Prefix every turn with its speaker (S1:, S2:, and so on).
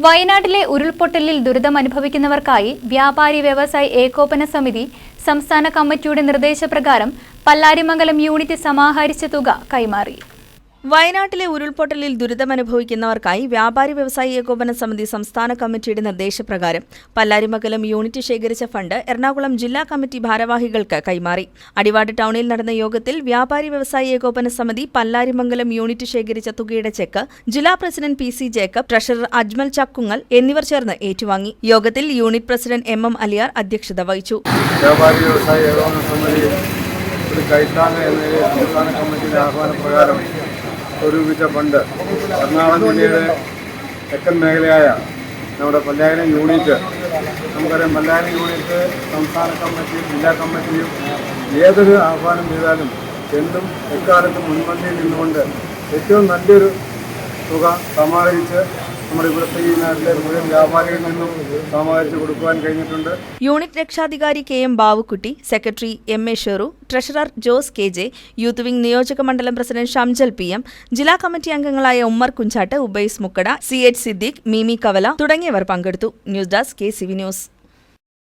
S1: വയനാട്ടിലെ ഉരുൾപൊട്ടലിൽ ദുരിതമനുഭവിക്കുന്നവർക്കായി വ്യാപാരി വ്യവസായി ഏകോപന സമിതി സംസ്ഥാന കമ്മിറ്റിയുടെ നിർദ്ദേശപ്രകാരം പല്ലാരിമംഗലം യൂണിറ്റ് സമാഹരിച്ച തുക കൈമാറി.
S2: വയനാട്ടിലെ ഉരുൾപൊട്ടലിൽ ദുരിതമനുഭവിക്കുന്നവർക്കായി വ്യാപാരി വ്യവസായി ഏകോപന സമിതി സംസ്ഥാന കമ്മിറ്റിയുടെ നിർദ്ദേശപ്രകാരം പല്ലാരിമംഗലം യൂണിറ്റ് ശേഖരിച്ച ഫണ്ട് എറണാകുളം ജില്ലാ കമ്മിറ്റി ഭാരവാഹികൾക്ക് കൈമാറി. അടിവാട് ടൗണിൽ നടന്ന യോഗത്തിൽ വ്യാപാരി വ്യവസായി ഏകോപന സമിതി പല്ലാരിമംഗലം യൂണിറ്റ് ശേഖരിച്ച തുകയുടെ ചെക്ക് ജില്ലാ president PC Jacob, treasurer Ajmal Chakkungal എന്നിവർ ചേർന്ന് ഏറ്റുവാങ്ങി. യോഗത്തിൽ യൂണിറ്റ് പ്രസിഡന്റ് MM അലിയാർ അധ്യക്ഷത വഹിച്ചു.
S3: വ്യാപാരി വ്യവസായി ഏകോപന സമിതി ഒരു കൈത്താങ്ങ് എന്ന സംസ്ഥാന കമ്മിറ്റിയുടെ ആഹ്വാനപ്രകാരം സ്വരൂപിച്ച ഫണ്ട് എറണാകുളം ജില്ലയുടെ തെക്കൻ മേഖലയായ നമ്മുടെ പല്ലായിരം യൂണിറ്റ്, നമുക്കറിയാം പല്ലായിരം യൂണിറ്റ് സംസ്ഥാന കമ്മിറ്റിയും ജില്ലാ കമ്മിറ്റിയും ഏതൊരു ആഹ്വാനം ചെയ്താലും എന്നും എക്കാലത്തും മുൻപന്തിയിൽ നിന്നുകൊണ്ട് ഏറ്റവും നല്ലൊരു തുക സമാഹരിച്ച് നമ്മുടെ ഇവിടുത്തെ ഈ നാട്ടിലെ മുഴുവൻ വ്യാപാരികളിൽ നിന്നും സമാഹരിച്ച് കൊടുക്കുവാൻ കഴിഞ്ഞിട്ടുണ്ട്.
S2: യൂണിറ്റ് രക്ഷാധികാരി KM Bavukkutty, secretary MA Sheru, treasurer Jose KJ, youth wing നിയോജക മണ്ഡലം പ്രസിഡന്റ് ഷംജൽ PM, ജില്ലാ കമ്മിറ്റി അംഗങ്ങളായ ഉമ്മർ കുഞ്ചാട്ട്, ഉബൈസ് മുക്കട, CH സിദ്ദീഖ്, മീമി കവല തുടങ്ങിയവർ പങ്കെടുത്തു. News desk KCV news.